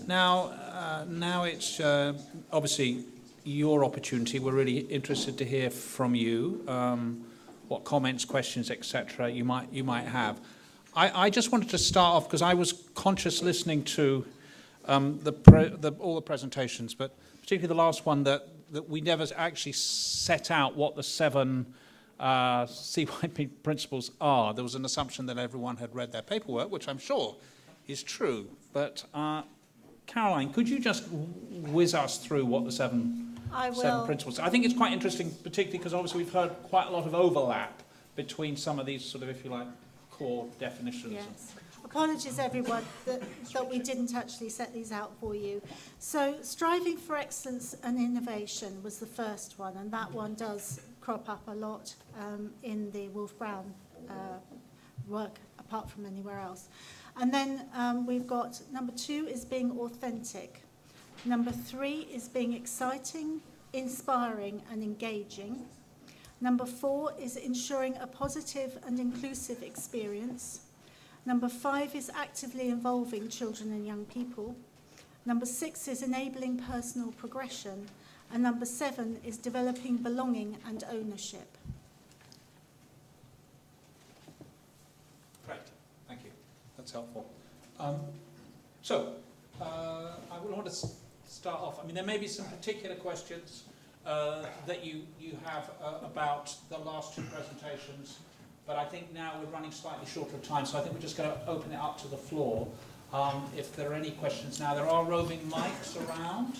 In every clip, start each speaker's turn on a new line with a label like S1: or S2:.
S1: Now it's obviously your opportunity. We're really interested to hear from you, what comments, questions, etc. you might have. I just wanted to start off because I was conscious listening to all the presentations, but particularly the last one that we never actually set out what the 7 CYP principles are. There was an assumption that everyone had read their paperwork, which I'm sure is true. But Caroline, could you just whiz us through what the 7 principles are? I think it's quite interesting, particularly because obviously we've heard quite a lot of overlap between some of these sort of, if you like, core definitions.
S2: Yes. Apologies, everyone, that we didn't actually set these out for you. So, striving for excellence and innovation was the first one, and that one does crop up a lot in the Wolf-Brown work, apart from anywhere else. And then we've got number 2 is being authentic. Number 3 is being exciting, inspiring, and engaging. Number 4 is ensuring a positive and inclusive experience. Number 5 is actively involving children and young people. Number 6 is enabling personal progression. And number 7 is developing belonging and ownership.
S1: Great, thank you. That's helpful. So, I would want to start off. I mean, there may be some particular questions that you have about the last 2 presentations. But I think now we're running slightly short of time, so I think we're just going to open it up to the floor. If there are any questions now, there are roving mics around.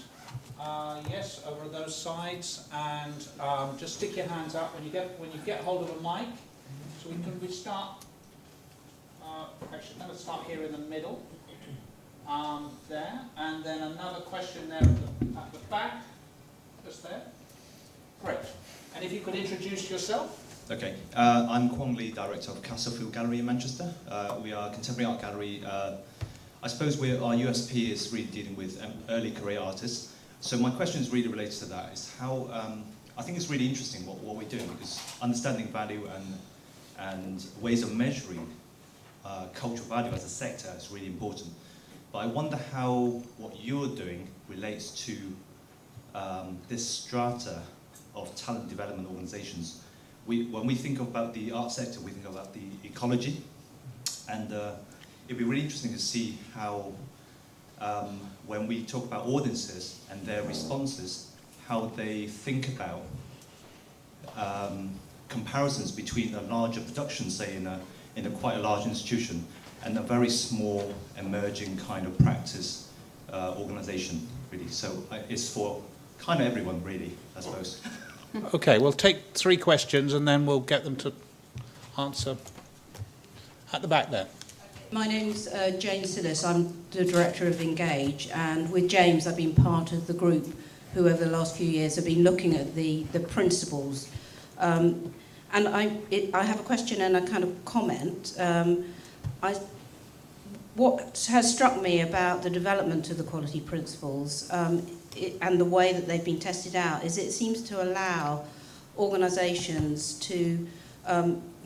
S1: Yes, over those sides, and just stick your hands up when you get hold of a mic. So we start. Actually, I'm going to start here in the middle. There, and then another question there at the back, just there. Great. And if you could introduce yourself.
S3: Okay, I'm Kwong Lee, director of Castlefield Gallery in Manchester. We are a contemporary art gallery. I suppose our USP is really dealing with early career artists. So my question is really related to that, is how, I think it's really interesting what we're doing, because understanding value and ways of measuring cultural value as a sector is really important. But I wonder how what you're doing relates to this strata of talent development organizations. When we think about the art sector, we think about the ecology, and it'd be really interesting to see how, when we talk about audiences and their responses, how they think about comparisons between a larger production, say in a quite a large institution, and a very small emerging kind of practice organization, really. So it's for kind of everyone, really, I suppose.
S1: Okay, we'll take 3 questions and then we'll get them to answer at the back there.
S4: My name's Jane Sillis. I'm the director of Engage, and with James I've been part of the group who over the last few years have been looking at the principles. And I have a question and a kind of comment. What has struck me about the development of the quality principles and the way that they've been tested out is it seems to allow organisations to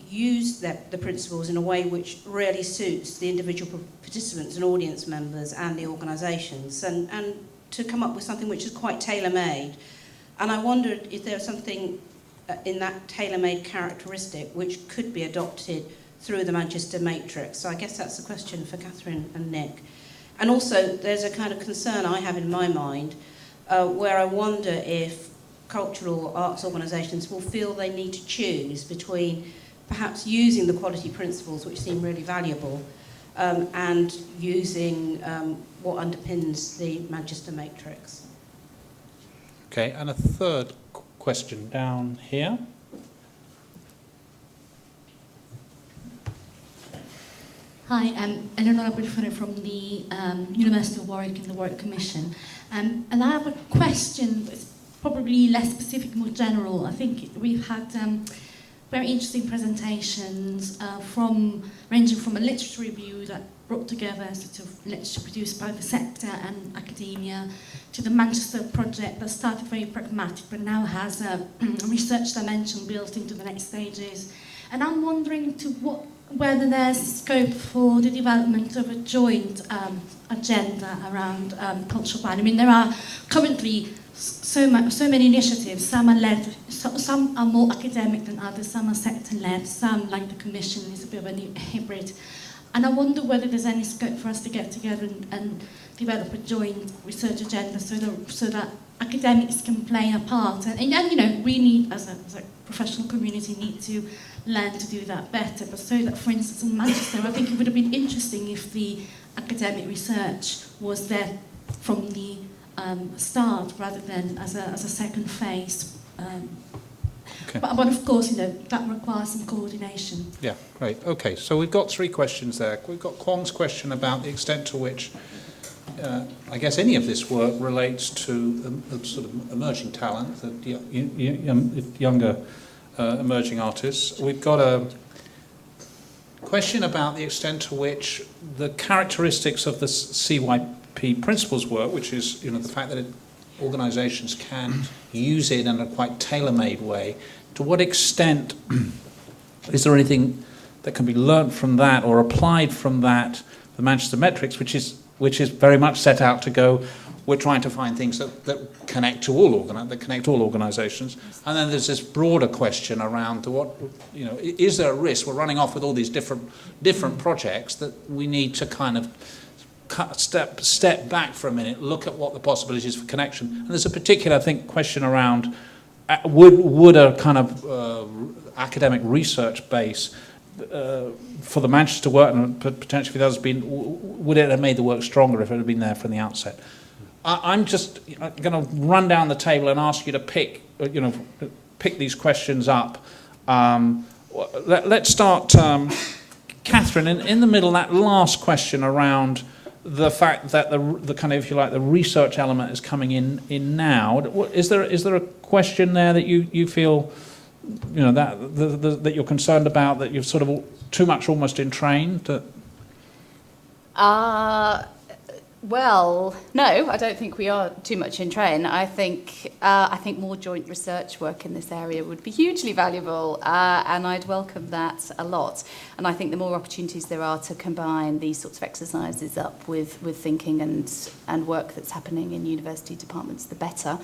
S4: use the principles in a way which really suits the individual participants and audience members and the organisations, and to come up with something which is quite tailor-made. And I wondered if there was something in that tailor-made characteristic which could be adopted through the Manchester Matrix. So I guess that's a question for Catherine and Nick. And also, there's a kind of concern I have in my mind where I wonder if cultural arts organisations will feel they need to choose between perhaps using the quality principles, which seem really valuable, and using what underpins the Manchester Matrix.
S1: Okay, and a third question down here.
S5: Hi, I'm Eleonora Bufone from the University of Warwick and the Warwick Commission. And I have a question that's probably less specific, more general. I think we've had very interesting presentations ranging from a literature review that brought together sort of literature produced by the sector and academia to the Manchester project that started very pragmatic but now has a research dimension built into the next stages. And I'm wondering whether there's scope for the development of a joint agenda around cultural value. I mean, there are currently so many initiatives. Some are led, some are more academic than others. Some are sector-led. Some, like the Commission, is a bit of a hybrid. And I wonder whether there's any scope for us to get together and develop a joint research agenda so that academics can play a part. And you know, we need, as a professional community, need to learn to do that better. But so that, for instance, in Manchester, I think it would have been interesting if the academic research was there from the start rather than as a second phase.
S1: Okay.
S5: But of course, you know, that requires some coordination.
S1: Yeah, great. Okay, so we've got 3 questions there. We've got Kwong's question about the extent to which, I guess, any of this work relates to sort of emerging talent, the younger emerging artists. We've got a question about the extent to which the characteristics of the CYP principles work, which is, you know, the fact that organisations can use it in a quite tailor-made way. To what extent is there anything that can be learnt from that or applied from that, the Manchester Metrics, which is very much set out to go, we're trying to find things that connect to all organisations. And then there's this broader question around what, you know, is there a risk we're running off with all these different projects that we need to kind of step back for a minute, look at what the possibilities for connection. And there's a particular, I think, question around would a kind of academic research base for the Manchester work, and potentially for others, would it have made the work stronger if it had been there from the outset? I'm just going to run down the table and ask you to pick these questions up. Let's start, Catherine, in the middle, that last question around the fact that the kind of, if you like, the research element is coming in now. Is there a question there that you feel, you know, that you're concerned about, that you've sort of too much almost entrained?
S6: Well, no, I don't think we are too much in train. I think more joint research work in this area would be hugely valuable, and I'd welcome that a lot. And I think the more opportunities there are to combine these sorts of exercises up with thinking and work that's happening in university departments, the better.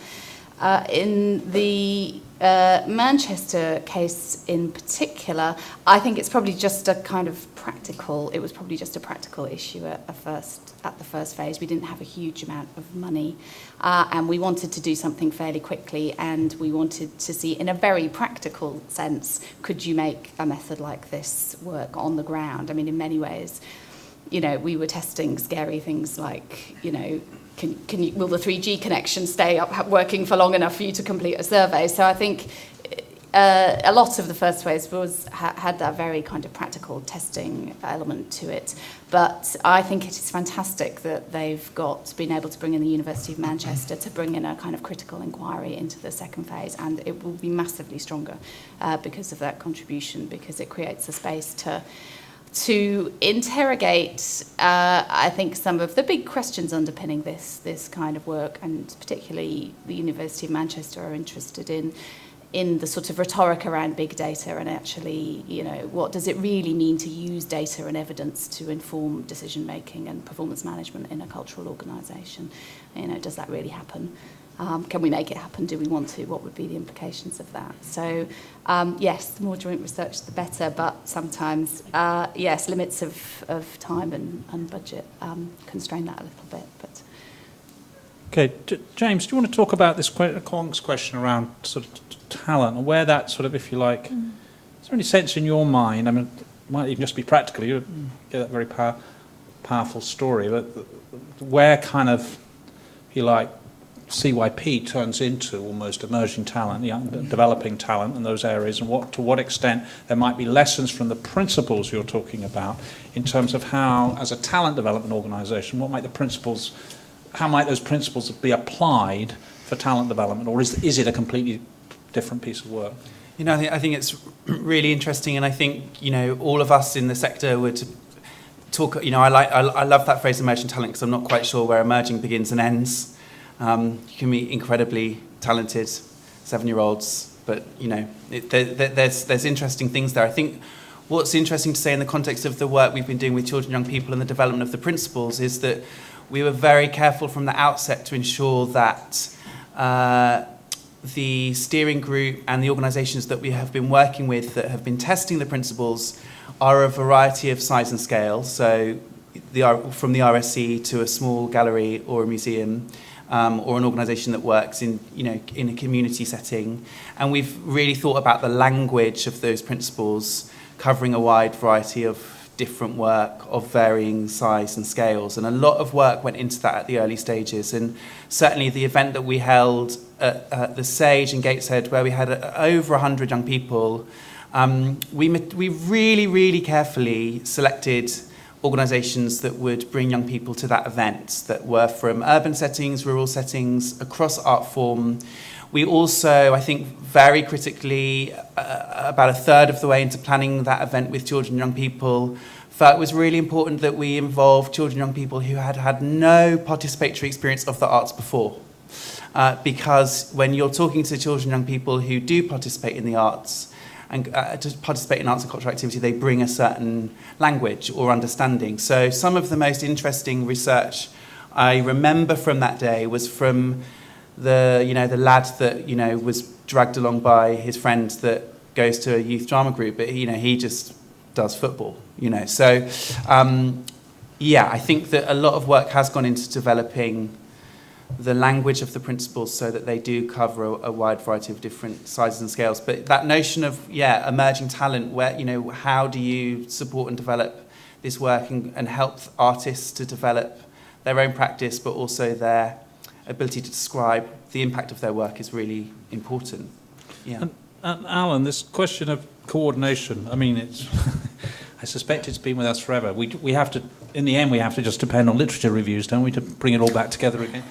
S6: In the Manchester case in particular, I think it's probably just a kind of practical, it was probably just a practical issue at the first phase. We didn't have a huge amount of money, and we wanted to do something fairly quickly, and we wanted to see, in a very practical sense, could you make a method like this work on the ground? I mean, in many ways, you know, we were testing scary things like, you know, will the 3G connection stay up working for long enough for you to complete a survey? So I think a lot of the first phase had that very kind of practical testing element to it. But I think it is fantastic that they've been able to bring in the University of Manchester to bring in a kind of critical inquiry into the second phase, and it will be massively stronger because of that contribution, because it creates a space to interrogate, I think, some of the big questions underpinning this kind of work, and particularly the University of Manchester are interested in the sort of rhetoric around big data, and actually, you know, what does it really mean to use data and evidence to inform decision making and performance management in a cultural organisation? You know, does that really happen? Can we make it happen? Do we want to? What would be the implications of that? So, yes, the more joint research, the better, but sometimes, yes, limits of time and budget constrain that a little bit. But
S1: Okay, James, do you want to talk about this Kwong's question around sort of talent, and where that sort of, if you like, is there any sense in your mind, I mean, it might even just be practical, you get that very powerful story, but where kind of, if you like, CYP turns into almost emerging talent, developing talent in those areas, and to what extent there might be lessons from the principles you're talking about in terms of how, as a talent development organisation, how might those principles be applied for talent development, or is it a completely different piece of work?
S7: You know, I think it's really interesting, and I think, you know, all of us in the sector would talk. You know, I love that phrase, emerging talent, because I'm not quite sure where emerging begins and ends. You can be incredibly talented 7-year-olds, but, you know, there's interesting things there. I think what's interesting to say in the context of the work we've been doing with children and young people and the development of the principles is that we were very careful from the outset to ensure that the steering group and the organisations that we have been working with that have been testing the principles are a variety of size and scale. So from the RSC to a small gallery or a museum, or an organisation that works in a community setting. And we've really thought about the language of those principles, covering a wide variety of different work of varying size and scales. And a lot of work went into that at the early stages. And certainly the event that we held at the Sage in Gateshead, where we had over 100 young people, we really, really carefully selected organisations that would bring young people to that event, that were from urban settings, rural settings, across art form. We also, I think, very critically, about a third of the way into planning that event with children and young people, felt it was really important that we involve children and young people who had had no participatory experience of the arts before. Because when you're talking to children and young people who do participate in the arts, and to participate in arts and cultural activity, they bring a certain language or understanding. So some of the most interesting research I remember from that day was from the lad that was dragged along by his friend that goes to a youth drama group, but he just does football. So I think that a lot of work has gone into developing the language of the principles so that they do cover a wide variety of different sizes and scales. But that notion of, emerging talent, where, how do you support and develop this work and help artists to develop their own practice, but also their ability to describe the impact of their work is really important. Yeah.
S1: And Alan, this question of coordination, I mean, it's I suspect it's been with us forever. We have to, in the end, we have to just depend on literature reviews, don't we, to bring it all back together again?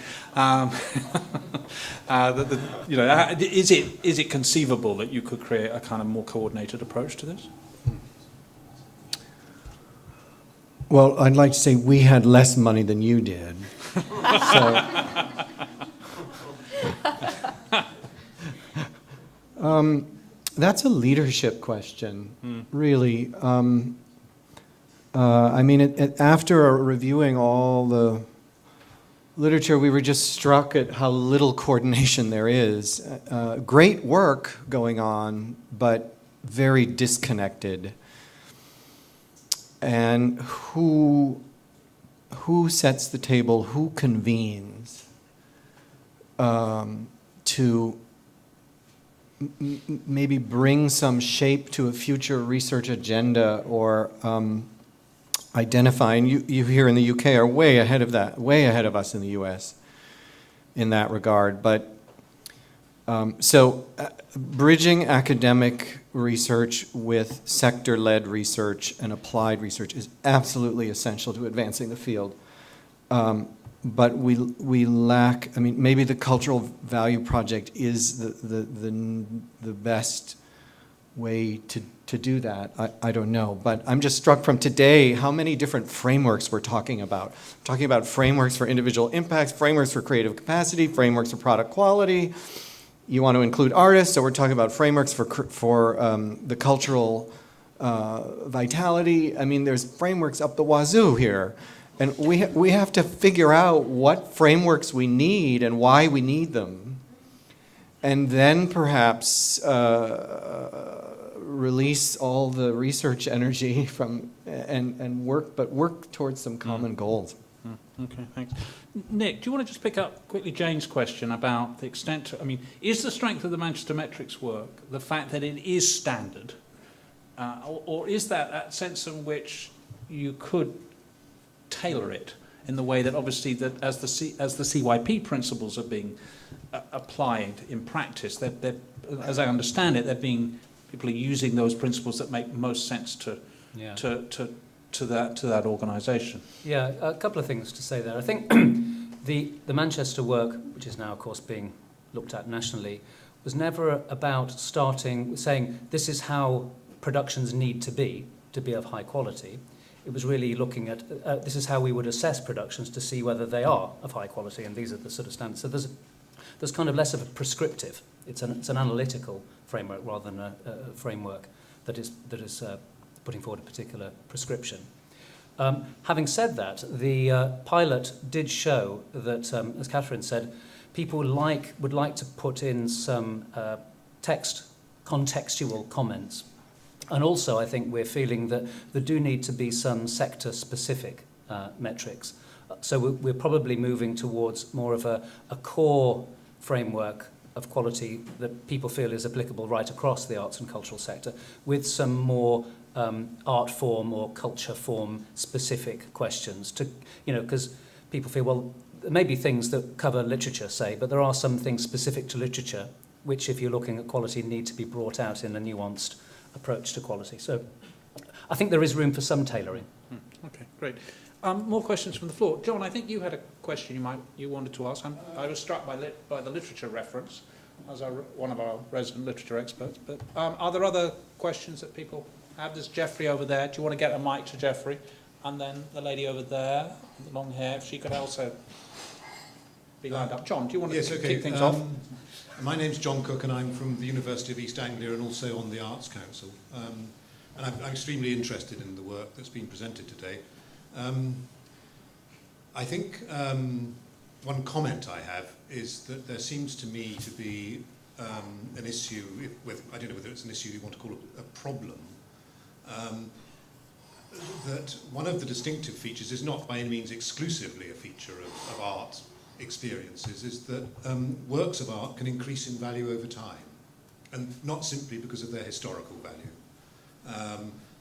S1: Is it conceivable that you could create a kind of more coordinated approach to this?
S8: Well, I'd like to say we had less money than you did. That's a leadership question, really. After reviewing all the literature, we were just struck at how little coordination there is. Great work going on, but very disconnected. And who sets the table? Who convenes to maybe bring some shape to a future research agenda, or identify, and you here in the UK are way ahead of us in the US in that regard. But bridging academic research with sector-led research and applied research is absolutely essential to advancing the field. But we lack, maybe the Cultural Value Project is the best way to do that. I don't know. But I'm just struck from today how many different frameworks we're talking about. We're talking about frameworks for individual impacts, frameworks for creative capacity, frameworks for product quality. You want to include artists, so we're talking about frameworks for the cultural vitality. There's frameworks up the wazoo here. And we have to figure out what frameworks we need and why we need them. And then perhaps release all the research energy from and work towards some common goals.
S1: Okay, thanks. Nick, do you want to just pick up quickly Jane's question about the extent is the strength of the Manchester Metrics work the fact that it is standard, or is that sense in which you could tailor it in the way that obviously that as the CYP principles are being applied in practice, that as I understand it, people are using those principles that make most sense to that organisation.
S9: Yeah, a couple of things to say there. I think the Manchester work, which is now of course being looked at nationally, was never about saying this is how productions need to be of high quality. It was really looking at this is how we would assess productions to see whether they are of high quality, and these are the sort of standards. So there's kind of less of a prescriptive. It's an analytical framework rather than a framework that is putting forward a particular prescription. Having said that, the pilot did show that, as Catherine said, people would like to put in some contextual comments. And also, I think we're feeling that there do need to be some sector-specific metrics. So we're probably moving towards more of a core framework of quality that people feel is applicable right across the arts and cultural sector, with some more art form or culture form specific questions. Because people feel, well, there may be things that cover literature, say, but there are some things specific to literature which, if you're looking at quality, need to be brought out in a nuanced approach to quality. So I think there is room for some tailoring.
S1: Okay, great. More questions from the floor. John, I think you had a question you wanted to ask. I was struck by the literature reference as one of our resident literature experts. But are there other questions that people have? There's Jeffrey over there. Do you want to get a mic to Jeffrey? And then the lady over there, the long hair, if she could also be lined up. John, do you want to kick things off?
S10: My name's John Cook, and I'm from the University of East Anglia and also on the Arts Council. And I'm extremely interested in the work that's been presented today. I think one comment I have is that there seems to me to be an issue with, I don't know whether it's an issue you want to call a problem, that one of the distinctive features is not by any means exclusively a feature of art experiences, is that works of art can increase in value over time, and not simply because of their historical value.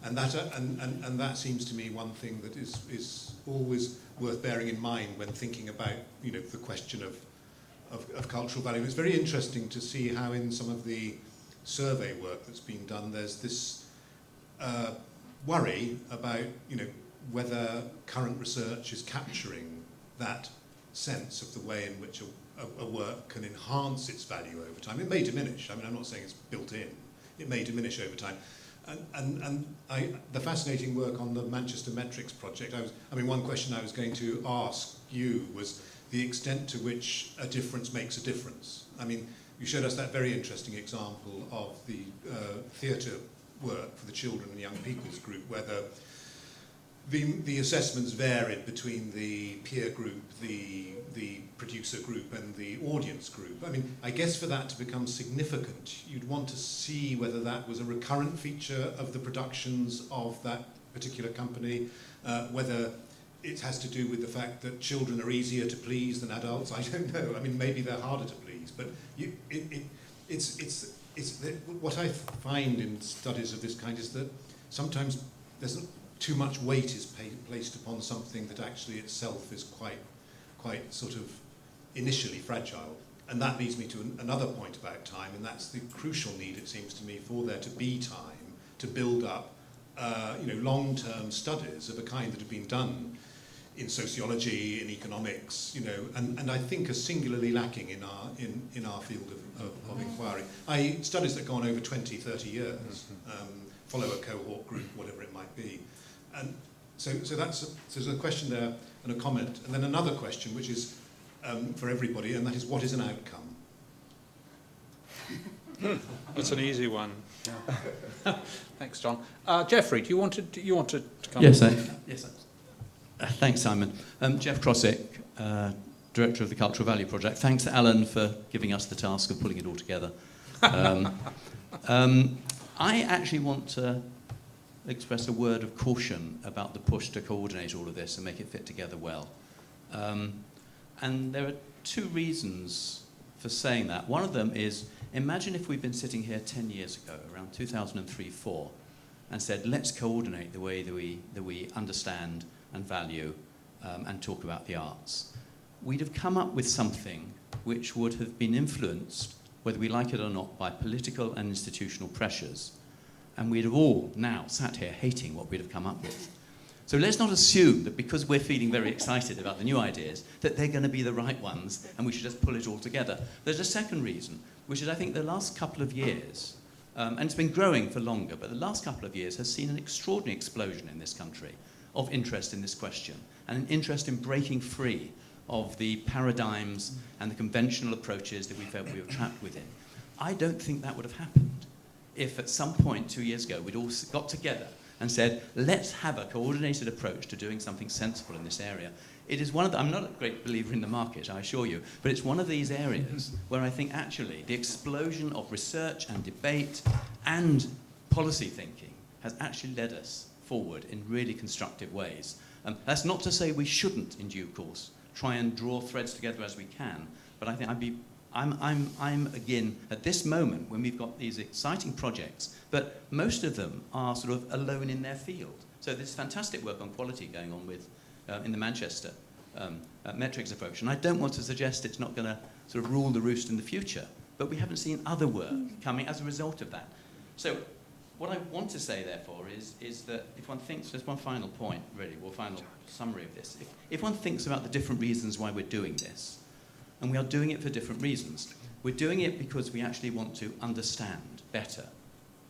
S10: And that seems to me one thing that is always worth bearing in mind when thinking about the question of cultural value. It's very interesting to see how in some of the survey work that's been done, there's this worry about whether current research is capturing that sense of the way in which a work can enhance its value over time. It may diminish. I mean, I'm not saying it's built in. It may diminish over time. And the fascinating work on the Manchester Metrics project, one question I was going to ask you was the extent to which a difference makes a difference. I mean, you showed us that very interesting example of the theatre work for the children and young people's group, where the assessments varied between the peer group, the producer group and the audience group. I mean, I guess for that to become significant, you'd want to see whether that was a recurrent feature of the productions of that particular company, whether it has to do with the fact that children are easier to please than adults. I don't know. I mean, maybe they're harder to please, but what I find in studies of this kind is that sometimes there's too much weight is placed upon something that actually itself is quite sort of initially fragile. And that leads me to another point about time, and that's the crucial need, it seems to me, for there to be time to build up long-term studies of a kind that have been done in sociology, in economics, and I think are singularly lacking in our field of inquiry. Studies that go on over 20, 30 years, follow a cohort group, whatever it might be. And so there's a question there and a comment, and then another question which is for everybody, and that is, what is an outcome?
S1: That's an easy one. Yeah. Thanks, John. Jeffrey, do you want to come?
S11: Yes, yes. Thanks, Simon. Jeff Crossick, Director of the Cultural Value Project. Thanks to Alan for giving us the task of pulling it all together. I actually want to express a word of caution about the push to coordinate all of this and make it fit together well. And there are two reasons for saying that. One of them is, imagine if we'd been sitting here 10 years ago, around 2003-04, and said, let's coordinate the way that we understand and value and talk about the arts. We'd have come up with something which would have been influenced, whether we like it or not, by political and institutional pressures. And we'd have all now sat here hating what we'd have come up with. So let's not assume that because we're feeling very excited about the new ideas, that they're going to be the right ones and we should just pull it all together. There's a second reason, which is I think the last couple of years, and it's been growing for longer, but the last couple of years has seen an extraordinary explosion in this country of interest in this question, and an interest in breaking free of the paradigms and the conventional approaches that we felt we were trapped within. I don't think that would have happened if at some point 2 years ago we'd all got together and said, let's have a coordinated approach to doing something sensible in this area. It is one of the, I'm not a great believer in the market, I assure you, but it's one of these areas where I think actually the explosion of research and debate and policy thinking has actually led us forward in really constructive ways. That's not to say we shouldn't, in due course, try and draw threads together as we can, but I think I'm again, at this moment, when we've got these exciting projects, but most of them are sort of alone in their field. So there's fantastic work on quality going on with, in the Manchester metrics approach. And I don't want to suggest it's not going to sort of rule the roost in the future, but we haven't seen other work coming as a result of that. So what I want to say, therefore, is that if one thinks, there's one final point, really, or final summary of this. If one thinks about the different reasons why we're doing this, and we are doing it for different reasons, we're doing it because we actually want to understand better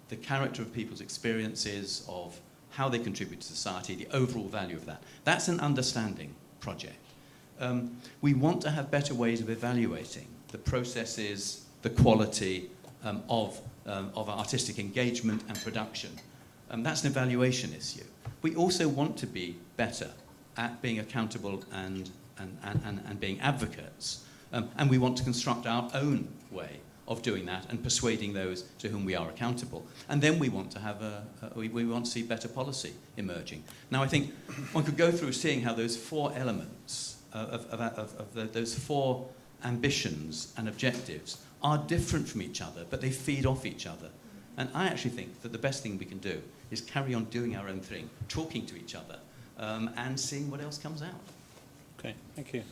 S11: the character of people's experiences, of how they contribute to society, the overall value of that. That's an understanding project. We want to have better ways of evaluating the processes, the quality of our artistic engagement and production. That's an evaluation issue. We also want to be better at being accountable and being advocates. And we want to construct our own way of doing that and persuading those to whom we are accountable. And then we want to have we want to see better policy emerging. Now, I think one could go through seeing how those four elements those four ambitions and objectives are different from each other, but they feed off each other. And I actually think that the best thing we can do is carry on doing our own thing, talking to each other, and seeing what else comes out.
S1: Okay, thank you.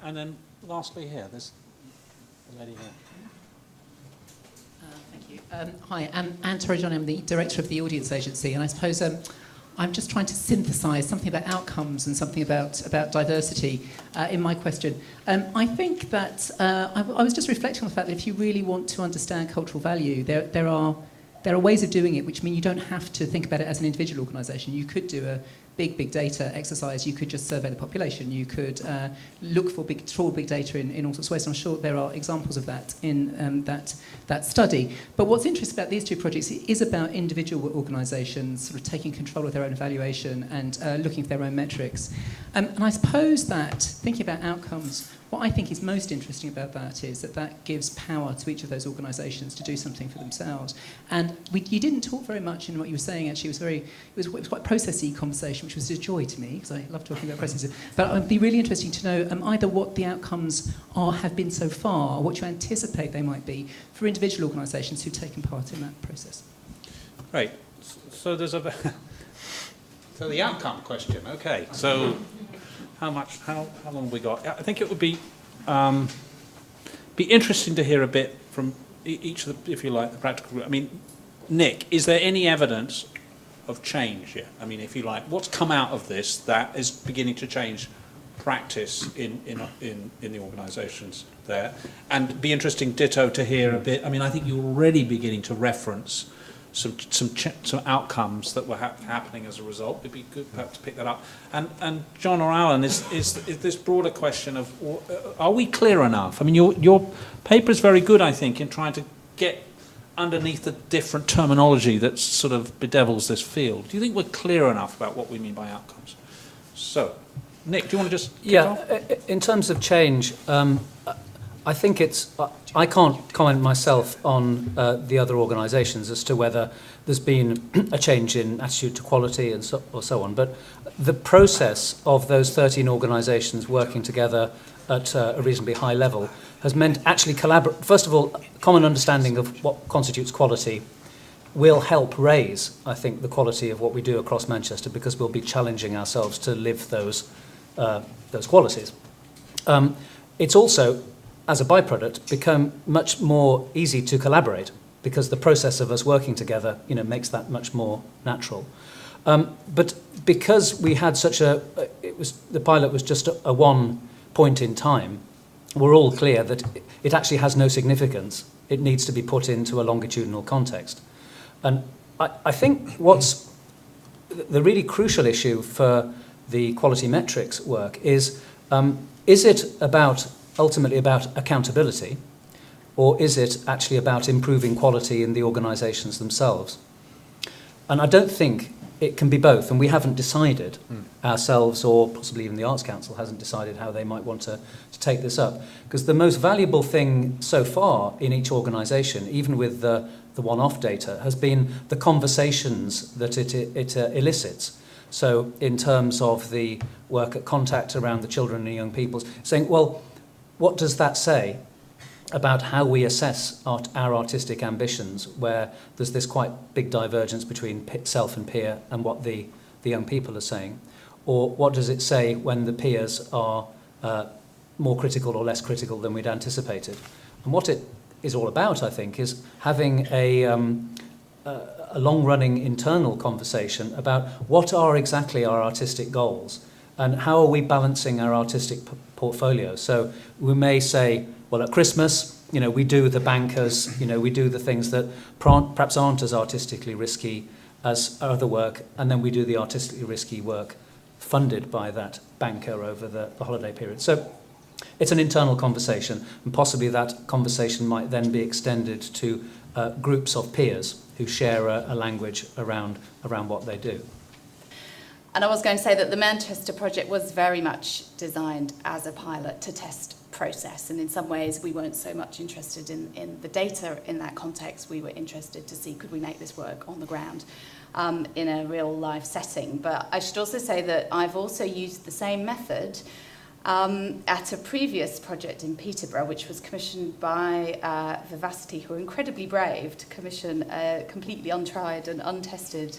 S1: And then lastly here, there's a lady here.
S12: Thank you. Hi, I'm Anne Torrigiani. I'm the director of the Audience Agency, and I suppose I'm just trying to synthesise something about outcomes and something about diversity in my question. I think that I was just reflecting on the fact that if you really want to understand cultural value, there are ways of doing it which mean you don't have to think about it as an individual organisation. You could do a big data exercise. You could just survey the population. You could look for big data in all sorts of ways. I'm sure there are examples of that in that study. But what's interesting about these two projects is about individual organisations sort of taking control of their own evaluation and looking for their own metrics. And I suppose that thinking about outcomes, what I think is most interesting about that is that gives power to each of those organisations to do something for themselves. And you didn't talk very much in what you were saying. Actually, it was quite a processy conversation, which was a joy to me because I love talking about processes. But it would be really interesting to know either what the outcomes have been so far, or what you anticipate they might be for individual organisations who've taken part in that process.
S1: Great. So there's so the outcome question. Okay. So. How long have we got? I think it would be interesting to hear a bit from each of the, if you like, the practical group. I mean, Nick, is there any evidence of change yet? I mean, if you like, what's come out of this that is beginning to change practice in the organisations there? And be interesting, ditto, to hear a bit. I mean, I think you're already beginning to reference some outcomes that were happening as a result. It'd be good perhaps to pick that up. And John or Alan, is this broader question of, are we clear enough? I mean, your paper is very good, I think, in trying to get underneath the different terminology that sort of bedevils this field. Do you think we're clear enough about what we mean by outcomes? So, Nick, do you want to just kick off?
S9: In terms of change, I think it's. I can't comment myself on the other organisations as to whether there's been a change in attitude to quality and so on. But the process of those 13 organisations working together at a reasonably high level has meant actually first of all, common understanding of what constitutes quality will help raise, I think, the quality of what we do across Manchester, because we'll be challenging ourselves to live those qualities. It's also, as a byproduct, become much more easy to collaborate, because the process of us working together, makes that much more natural. But because we had the pilot was just a one point in time, we're all clear that it actually has no significance. It needs to be put into a longitudinal context. And I think what's the really crucial issue for the quality metrics work is it ultimately about accountability, or is it actually about improving quality in the organisations themselves? And I don't think it can be both, and we haven't decided ourselves, or possibly even the Arts Council hasn't decided how they might want to take this up. Because the most valuable thing so far in each organisation, even with the one-off data, has been the conversations that it elicits. So in terms of the work at Contact around the children and young people, saying, well, what does that say about how we assess our artistic ambitions, where there's this quite big divergence between self and peer and what the young people are saying? Or what does it say when the peers are more critical or less critical than we'd anticipated? And what it is all about, I think, is having a long-running internal conversation about what are exactly our artistic goals and how are we balancing our artistic portfolio. So we may say, well, at Christmas, we do the bankers, we do the things that perhaps aren't as artistically risky as other work, and then we do the artistically risky work funded by that banker over the holiday period. So it's an internal conversation, and possibly that conversation might then be extended to groups of peers who share a language around what they do.
S6: And I was going to say that the Manchester project was very much designed as a pilot to test process, and in some ways we weren't so much interested in the data in that context. We were interested to see, could we make this work on the ground in a real life setting. But I should also say that I've also used the same method at a previous project in Peterborough, which was commissioned by Vivacity, who are incredibly brave to commission a completely untried and untested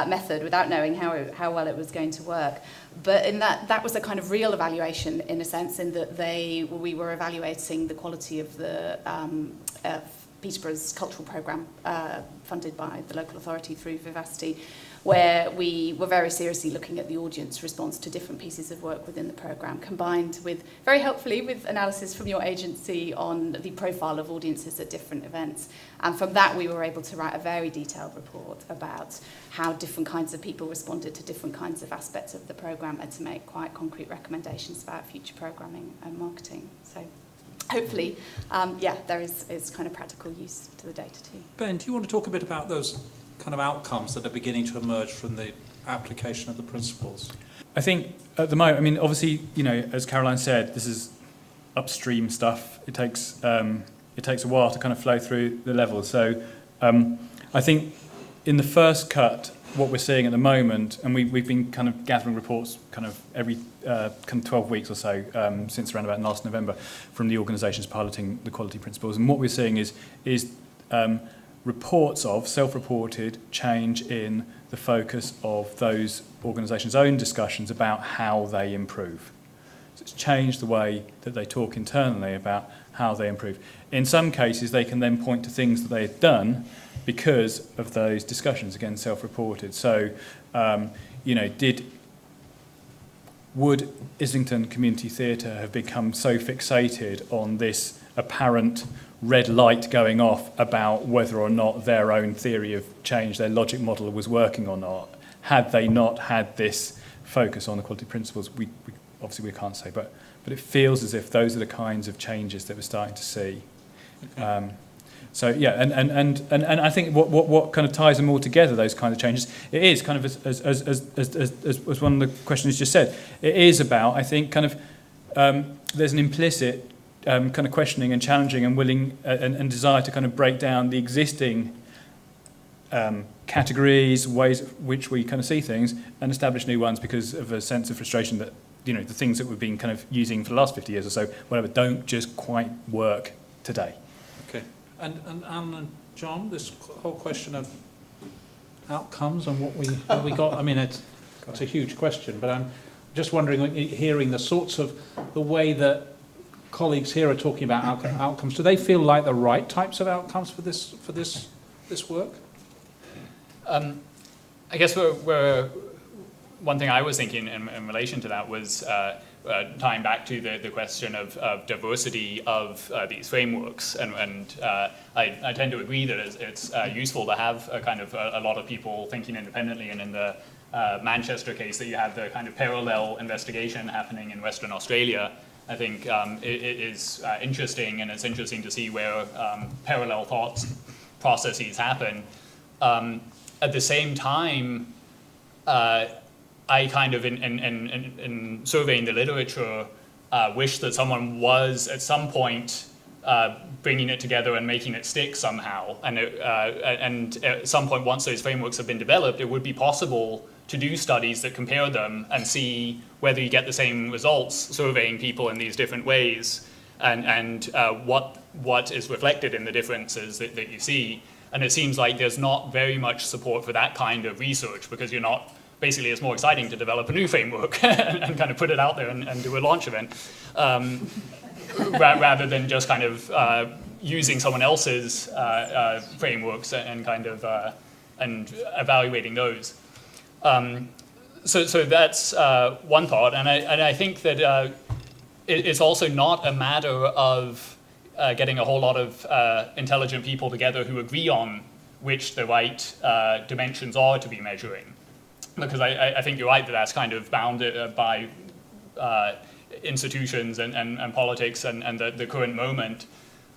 S6: method without knowing how well it was going to work. But in that was a kind of real evaluation, in a sense, in that we were evaluating the quality of the Peterborough's cultural programme funded by the local authority through Vivacity, where we were very seriously looking at the audience response to different pieces of work within the programme, combined with, very helpfully, with analysis from your agency on the profile of audiences at different events. And from that, we were able to write a very detailed report about how different kinds of people responded to different kinds of aspects of the programme, and to make quite concrete recommendations about future programming and marketing. So hopefully, there is kind of practical use to the data too.
S1: Ben, do you want to talk a bit about those kind of outcomes that are beginning to emerge from the application of the principles?
S13: I think at the moment, obviously, as Caroline said, this is upstream stuff. It takes a while to kind of flow through the levels. So I think in the first cut, what we're seeing at the moment, and we've been kind of gathering reports kind of every kind of 12 weeks or so since around about last November from the organisations piloting the quality principles, and what we're seeing is reports of self-reported change in the focus of those organisations' own discussions about how they improve. So it's changed the way that they talk internally about how they improve. In some cases, they can then point to things that they had done because of those discussions, again, self-reported. So, would Islington Community Theatre have become so fixated on this apparent red light going off about whether or not their own theory of change, their logic model, was working or not, had they not had this focus on the quality principles? We obviously we can't say, but it feels as if those are the kinds of changes that we're starting to see. So yeah, and I think what kind of ties them all together, those kinds of changes, it is kind of as one of the questions just said, it is about, I think, kind of there's an implicit kind of questioning and challenging and willing and desire to kind of break down the existing categories, ways in which we kind of see things, and establish new ones because of a sense of frustration that, the things that we've been kind of using for the last 50 years or so, whatever, don't just quite work today.
S1: Okay. And Anne and John, this whole question of outcomes and what we got, I mean, it's a huge question, but I'm just wondering, hearing the way that colleagues here are talking about outcomes, do they feel like the right types of outcomes for this work?
S14: I guess we're one thing I was thinking in relation to that was tying back to the question of diversity of these frameworks, and I tend to agree that it's useful to have a kind of a lot of people thinking independently, and in the Manchester case that you have the kind of parallel investigation happening in Western Australia. I think it is interesting, and it's interesting to see where parallel thoughts processes happen. At the same time, I kind of, in surveying the literature, wish that someone was at some point bringing it together and making it stick somehow. And at some point, once those frameworks have been developed, it would be possible to do studies that compare them and see whether you get the same results surveying people in these different ways, and what is reflected in the differences that you see. And it seems like there's not very much support for that kind of research, because you're not, basically it's more exciting to develop a new framework and kind of put it out there and do a launch event, rather than just kind of using someone else's frameworks and kind of and evaluating those. So that's one thought, and I think that it's also not a matter of getting a whole lot of intelligent people together who agree on which the right dimensions are to be measuring, because I think you're right that that's kind of bounded by institutions and politics and the current moment.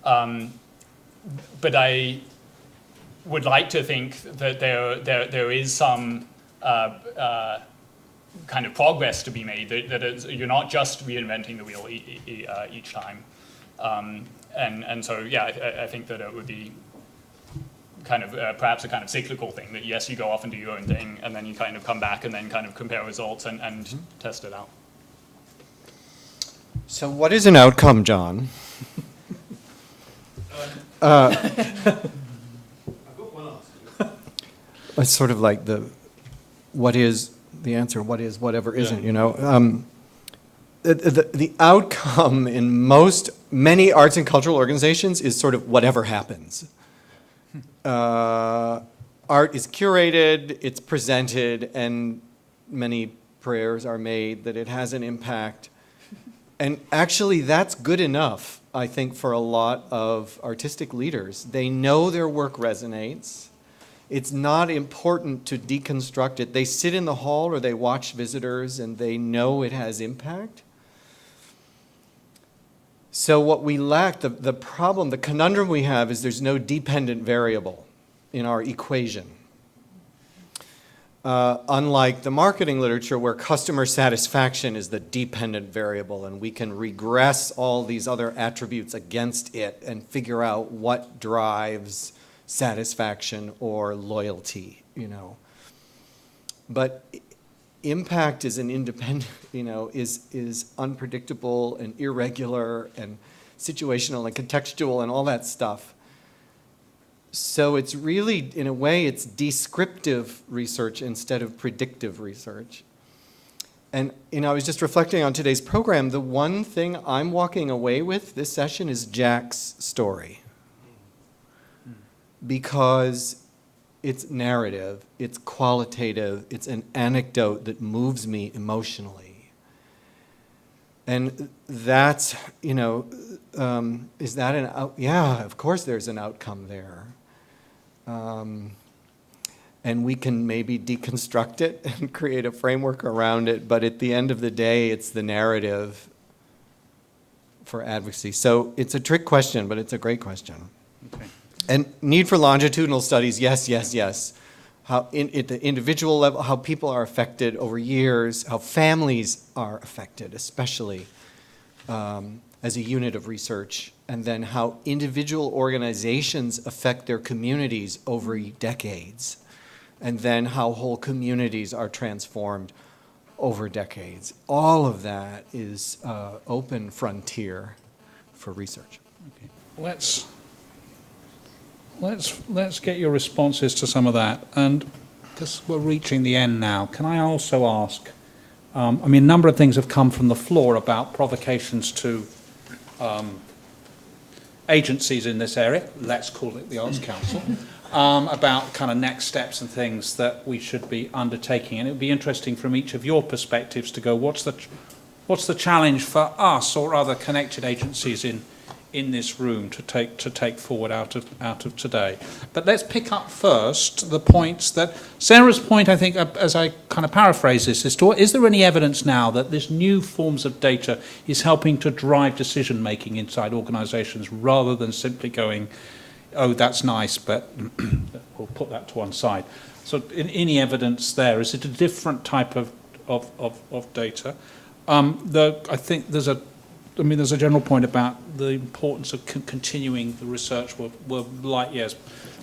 S14: But I would like to think that there is some kind of progress to be made, that you're not just reinventing the wheel each time. And so, yeah, I think that it would be kind of perhaps a kind of cyclical thing, that yes, you go off and do your own thing, and then you kind of come back and then kind of compare results and test it out.
S8: So what is an outcome, John? It's sort of like what is the answer, what is whatever isn't, you know? The outcome in many arts and cultural organizations is sort of whatever happens. Art is curated, it's presented, and many prayers are made that it has an impact. And actually, that's good enough, I think, for a lot of artistic leaders. They know their work resonates. It's not important to deconstruct it. They sit in the hall or they watch visitors and they know it has impact. So what we lack, the problem, the conundrum we have is there's no dependent variable in our equation. Unlike the marketing literature where customer satisfaction is the dependent variable and we can regress all these other attributes against it and figure out what drives satisfaction or loyalty, you know. But impact is an independent, you know, is unpredictable and irregular and situational and contextual and all that stuff. So it's really, in a way, it's descriptive research instead of predictive research. And, you know, I was just reflecting on today's program. The one thing I'm walking away with this session is Jack's story. Because it's narrative, it's qualitative, it's an anecdote that moves me emotionally. And that's, you know, is that yeah, of course there's an outcome there. And we can maybe deconstruct it and create a framework around it, but at the end of the day, it's the narrative for advocacy. So it's a trick question, but it's a great question.
S1: Okay.
S8: And need for longitudinal studies, yes, yes, yes. How at the individual level, how people are affected over years, how families are affected, especially as a unit of research, and then how individual organizations affect their communities over decades, and then how whole communities are transformed over decades. All of that is open frontier for research.
S1: Okay. Let's get your responses to some of that. And because we're reaching the end now, can I also ask, I mean, a number of things have come from the floor about provocations to agencies in this area, let's call it the Arts Council, about kind of next steps and things that we should be undertaking. And it would be interesting from each of your perspectives to go, what's the challenge for us or other connected agencies in this room to take forward out of today. But let's pick up first the points that Sarah's point, I think, as I kind of paraphrase this, is there any evidence now that this new forms of data is helping to drive decision making inside organizations rather than simply going, oh, that's nice, but we'll put that to one side. So any evidence there, is it a different type of data? I think there's a general point about the importance of continuing the research. We're light years,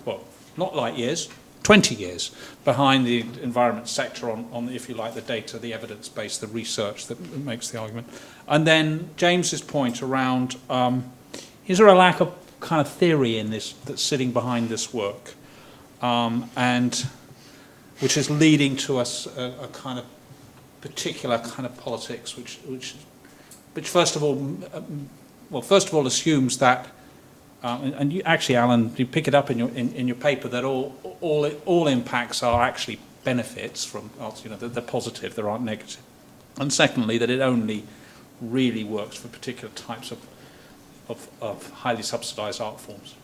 S1: well, not light years, 20 years behind the environment sector on, if you like, the data, the evidence base, the research that makes the argument. And then James's point around, is there a lack of kind of theory in this that's sitting behind this work, and which is leading to us a kind of particular kind of politics, which first of all assumes that, and you actually, Alan, you pick it up in your paper that all impacts are actually benefits from, you know, they're positive, there aren't negative, and secondly that it only really works for particular types of highly subsidised art forms.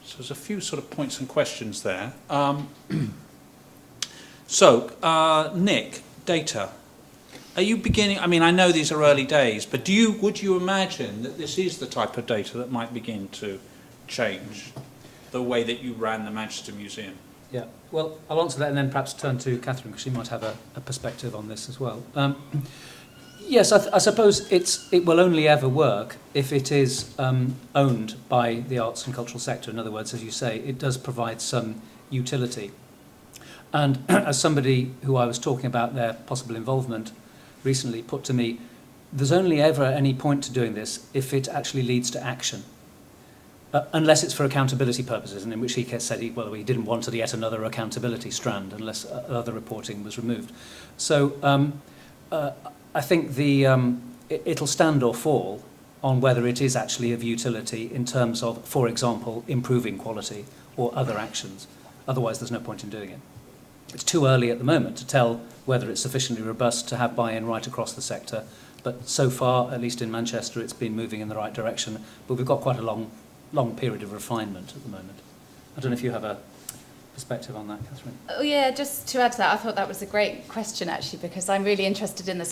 S1: So there's a few sort of points and questions there. So, Nick, data. Are you beginning, I mean, I know these are early days, but would you imagine that this is the type of data that might begin to change the way that you ran the Manchester Museum?
S9: Yeah, well, I'll answer that and then perhaps turn to Catherine, because she might have a perspective on this as well. Yes, I suppose it will only ever work if it is owned by the arts and cultural sector. In other words, as you say, it does provide some utility. And as somebody who I was talking about their possible involvement recently put to me, there's only ever any point to doing this if it actually leads to action. Unless it's for accountability purposes, and in which he said he didn't want yet another accountability strand unless other reporting was removed. So I think it'll stand or fall on whether it is actually of utility in terms of, for example, improving quality or other actions. Otherwise, there's no point in doing it. It's too early at the moment to tell whether it's sufficiently robust to have buy-in right across the sector. But so far, at least in Manchester, it's been moving in the right direction. But we've got quite a long period of refinement at the moment. I don't know if you have a perspective on that, Catherine.
S6: Oh yeah, just to add to that, I thought that was a great question actually, because I'm really interested in the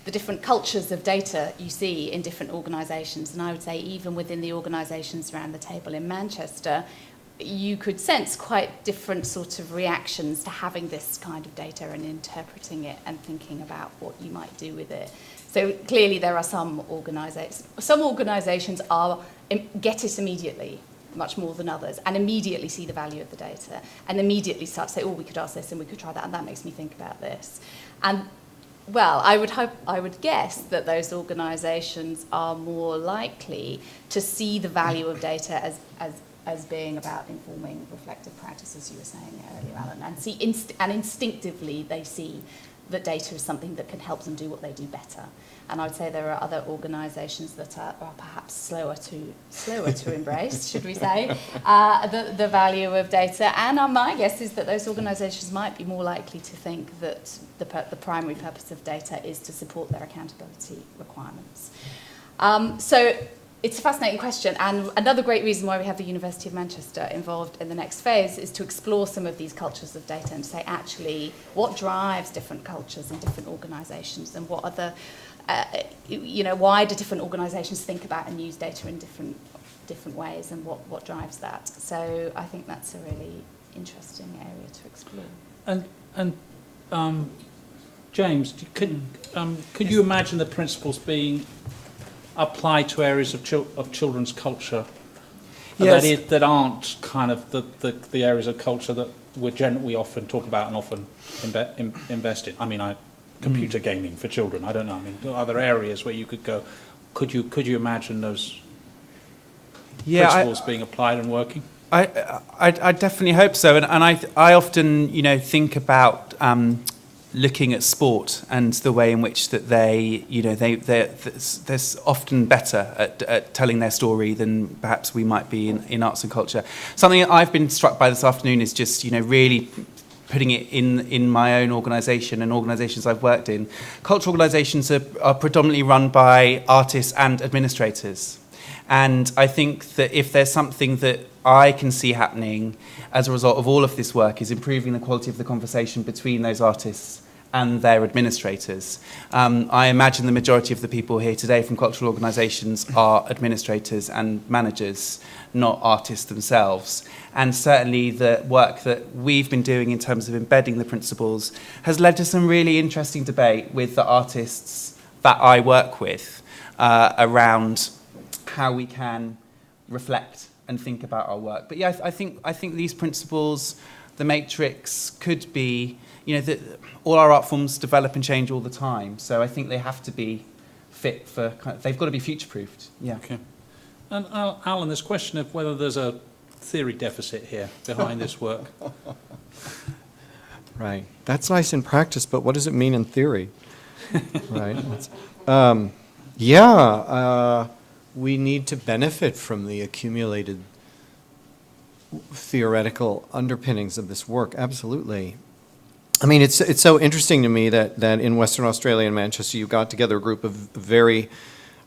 S6: different cultures of data you see in different organisations, and I would say even within the organisations around the table in Manchester, you could sense quite different sort of reactions to having this kind of data and interpreting it and thinking about what you might do with it. So clearly there are some organisations get it immediately, much more than others, and immediately see the value of the data and immediately start to say, oh, we could ask this and we could try that, and that makes me think about this. And well, I would guess that those organisations are more likely to see the value of data as being about informing reflective practice, as you were saying earlier, Alan, and instinctively they see that data is something that can help them do what they do better. And I would say there are other organisations that are perhaps slower to embrace, should we say, the value of data. And my guess is that those organisations might be more likely to think that the primary purpose of data is to support their accountability requirements. So it's a fascinating question, and another great reason why we have the University of Manchester involved in the next phase is to explore some of these cultures of data and say, actually, what drives different cultures in different organisations, and what are the, why do different organisations think about and use data in different ways, and what drives that? So I think that's a really interesting area to explore.
S1: And James, could you imagine the principles being applied to areas of children's culture that aren't kind of the areas of culture that we often talk about and often invest in? I mean, computer gaming for children, I don't know. I mean, are there areas where you could go, could you imagine those principles being applied and working?
S7: I definitely hope so, and I often think about looking at sport and the way in which that they're often better at telling their story than perhaps we might be in arts and culture. Something I've been struck by this afternoon is just really putting it in my own organisation and organisations I've worked in. Cultural organisations are predominantly run by artists and administrators. And I think that if there's something that I can see happening as a result of all of this work is improving the quality of the conversation between those artists and their administrators. I imagine the majority of the people here today from cultural organisations are administrators and managers, not artists themselves. And certainly the work that we've been doing in terms of embedding the principles has led to some really interesting debate with the artists that I work with around how we can reflect and think about our work. But yeah, I think these principles, the matrix, could be, all our art forms develop and change all the time. So I think they have to be fit for, they've got to be future-proofed. Yeah.
S1: Okay. And Alan, this question of whether there's a theory deficit here behind this work.
S8: Right. That's nice in practice, but what does it mean in theory? Right. We need to benefit from the accumulated theoretical underpinnings of this work. Absolutely. I mean, it's so interesting to me that in Western Australia and Manchester, you got together a group of very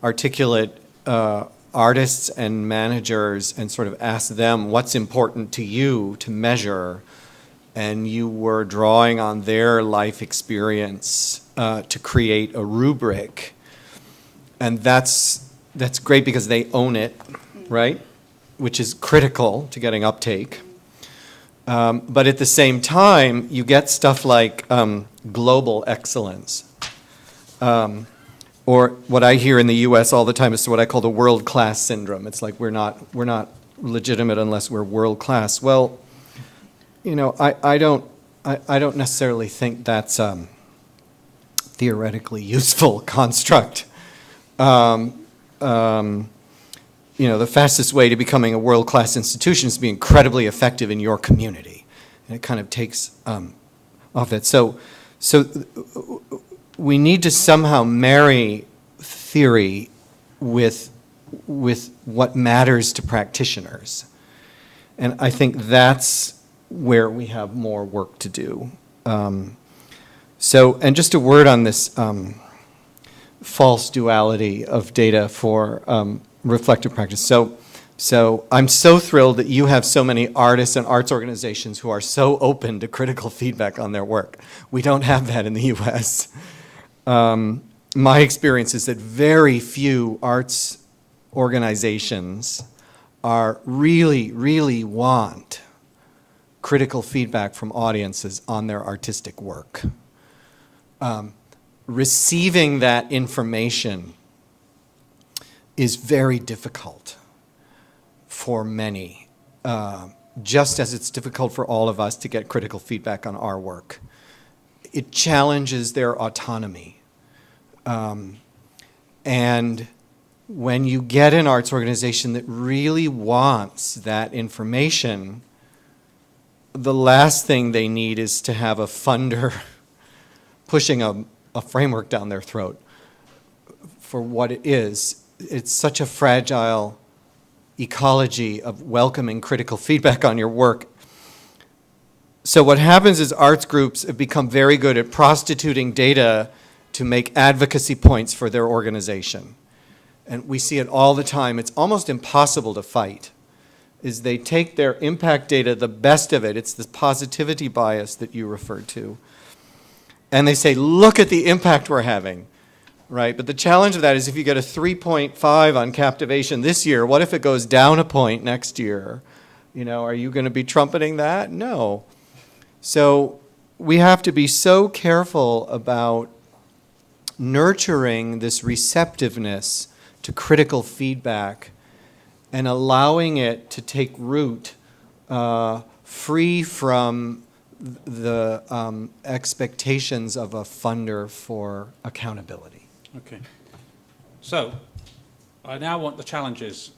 S8: articulate artists and managers and sort of asked them what's important to you to measure, and you were drawing on their life experience to create a rubric. And that's great because they own it, right? Which is critical to getting uptake. But at the same time, you get stuff like global excellence. Or what I hear in the US all the time is what I call the world-class syndrome. It's like we're not legitimate unless we're world-class. Well, I don't necessarily think that's a theoretically useful construct. The fastest way to becoming a world-class institution is to be incredibly effective in your community. And it kind of takes off that. So we need to somehow marry theory with what matters to practitioners. And I think that's where we have more work to do. And just a word on this false duality of data for reflective practice. So I'm so thrilled that you have so many artists and arts organizations who are so open to critical feedback on their work. We don't have that in the US. My experience is that very few arts organizations are really want critical feedback from audiences on their artistic work. Receiving that information is very difficult for many, just as it's difficult for all of us to get critical feedback on our work. It challenges their autonomy. And when you get an arts organization that really wants that information, the last thing they need is to have a funder pushing a framework down their throat for what it is. It's such a fragile ecology of welcoming critical feedback on your work. So what happens is arts groups have become very good at prostituting data to make advocacy points for their organization. And we see it all the time. It's almost impossible to fight. Is they take their impact data, the best of it, it's this positivity bias that you referred to, and they say, look at the impact we're having, right? But the challenge of that is if you get a 3.5 on captivation this year, what if it goes down a point next year? Are you going to be trumpeting that? No. So we have to be so careful about nurturing this receptiveness to critical feedback and allowing it to take root free from the expectations of a funder for accountability.
S1: Okay. So I now want the challenges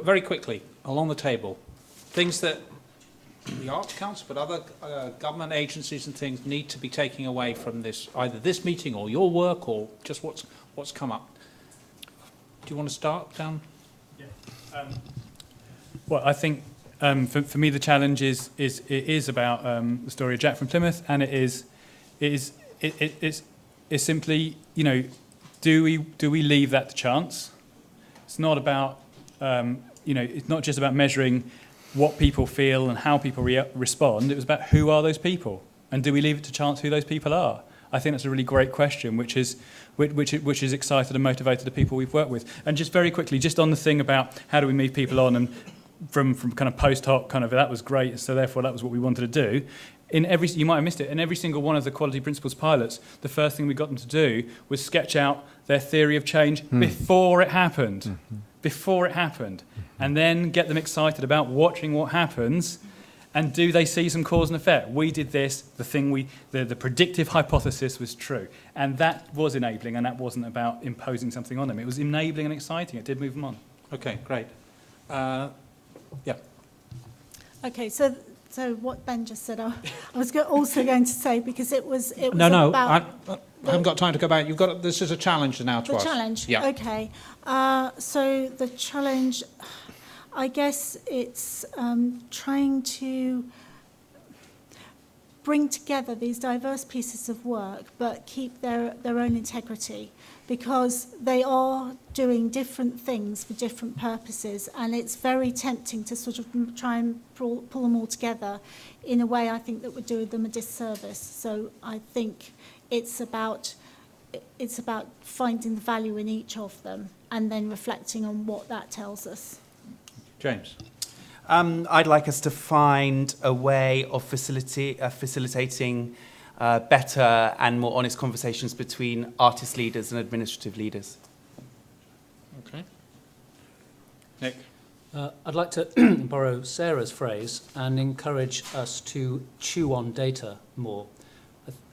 S1: very quickly along the table. Things that the Arts Council, but other government agencies and things need to be taking away from this, either this meeting or your work or just what's come up. Do you want to start, Dan?
S13: Yeah. Well, I think for me the challenge is about the story of Jack from Plymouth, and it's simply, do we leave that to chance? It's not about it's not just about measuring what people feel and how people respond. It was about who are those people, and do we leave it to chance who those people are? I think that's a really great question, which is excited and motivated the people we've worked with. And just very quickly, just on the thing about how do we move people on, and from kind of post hoc, kind of that was great, so therefore that was what we wanted to do. You might have missed it, in every single one of the quality principles pilots, the first thing we got them to do was sketch out their theory of change before it happened. Before it happened. And then get them excited about watching what happens, and do they see some cause and effect? We did this, the predictive hypothesis was true. And that was enabling, and that wasn't about imposing something on them. It was enabling and exciting. It did move them on.
S1: Okay, great. Yeah.
S2: Okay, so what Ben just said, I was also going to say, because it was
S1: No,
S2: about...
S1: I haven't got time to go back. This is a challenge now to us.
S2: The challenge?
S1: Yeah.
S2: Okay. So the challenge, I guess it's trying to bring together these diverse pieces of work, but keep their own integrity, because they are doing different things for different purposes, and it's very tempting to sort of try and pull them all together in a way, I think, that would do them a disservice. So I think it's about finding the value in each of them and then reflecting on what that tells us.
S1: James?
S7: I'd like us to find a way of facilitating better and more honest conversations between artist leaders and administrative leaders.
S1: Okay. Nick?
S9: I'd like to borrow Sarah's phrase and encourage us to chew on data more.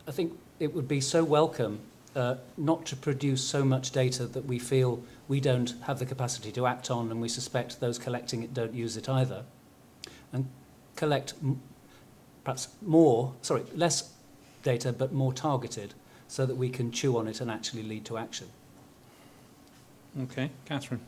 S9: I think it would be so welcome not to produce so much data that we feel we don't have the capacity to act on, and we suspect those collecting it don't use it either, and collect perhaps less data but more targeted, so that we can chew on it and actually lead to action.
S1: Okay, Catherine?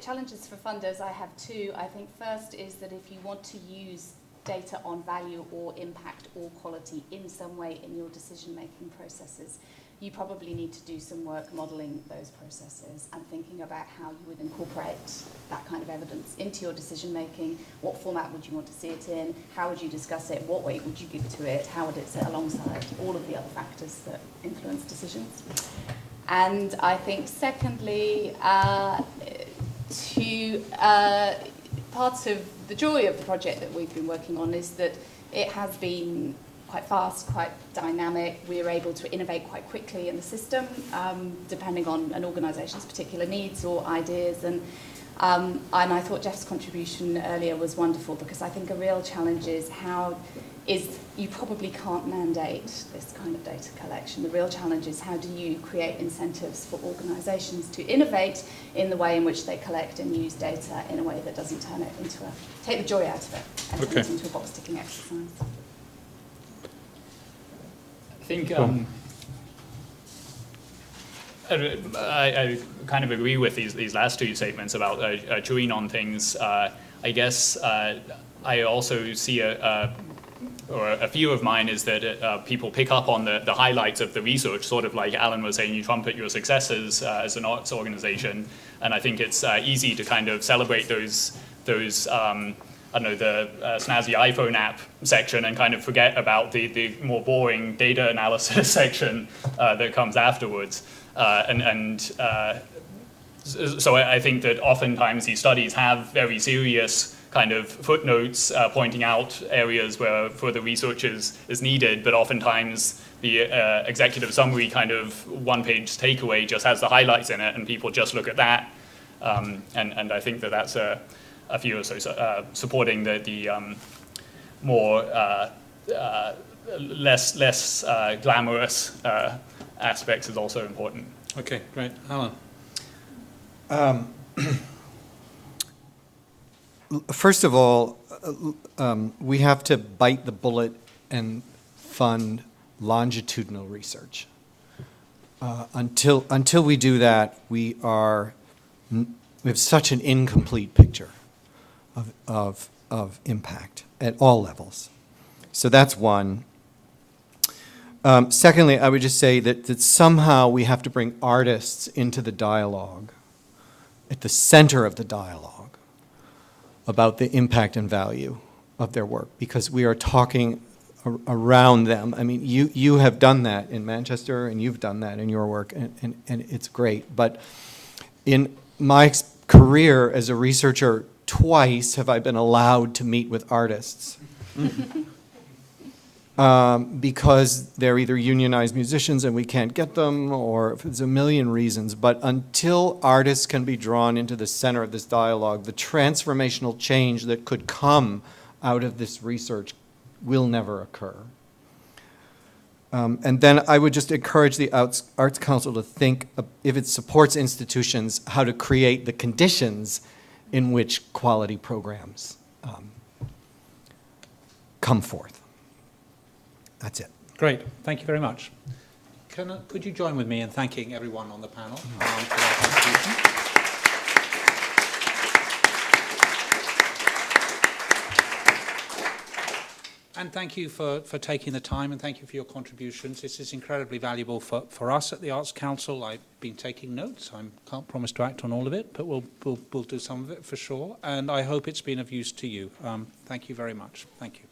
S6: Challenges for funders, I have two. I think first is that if you want to use data on value or impact or quality in some way in your decision-making processes, you probably need to do some work modelling those processes and thinking about how you would incorporate that kind of evidence into your decision-making. What format would you want to see it in? How would you discuss it? What weight would you give to it? How would it sit alongside all of the other factors that influence decisions? And I think secondly, part of the joy of the project that we've been working on is that it has been quite fast, quite dynamic. We are able to innovate quite quickly in the system, depending on an organisation's particular needs or ideas. And I thought Jeff's contribution earlier was wonderful, because I think a real challenge is you probably can't mandate this kind of data collection. The real challenge is how do you create incentives for organisations to innovate in the way in which they collect and use data in a way that doesn't take the joy out of it and turn it into a box-ticking exercise.
S14: I think I kind of agree with these last two statements about chewing on things. I guess I also see a fear of mine is that people pick up on the highlights of the research, sort of like Alan was saying, you trumpet your successes as an arts organization, and I think it's easy to kind of celebrate those the snazzy iPhone app section and kind of forget about the more boring data analysis section that comes afterwards. So I think that oftentimes these studies have very serious kind of footnotes pointing out areas where further research is needed, but oftentimes the executive summary kind of one-page takeaway just has the highlights in it, and people just look at that. And I think that that's a few, so supporting the more less glamorous aspects is also important.
S1: Okay, great. Alan?
S8: First of all, we have to bite the bullet and fund longitudinal research. Until we do that, we have such an incomplete picture of impact at all levels. So that's one. Secondly, I would just say that somehow we have to bring artists into the dialogue, at the center of the dialogue, about the impact and value of their work, because we are talking around them. I mean, you have done that in Manchester, and you've done that in your work, and it's great. But in my career as a researcher, twice have I been allowed to meet with artists. Because they're either unionized musicians and we can't get them, or there's a million reasons. But until artists can be drawn into the center of this dialogue, the transformational change that could come out of this research will never occur. And then I would just encourage the Arts Council to think, if it supports institutions, how to create the conditions in which quality programs come forth. That's it.
S1: Great, thank you very much. Could you join with me in thanking everyone on the panel for their contribution? And thank you for taking the time, and thank you for your contributions. This is incredibly valuable for us at the Arts Council. I've been taking notes. I can't promise to act on all of it, but we'll do some of it for sure. And I hope it's been of use to you. Thank you very much. Thank you.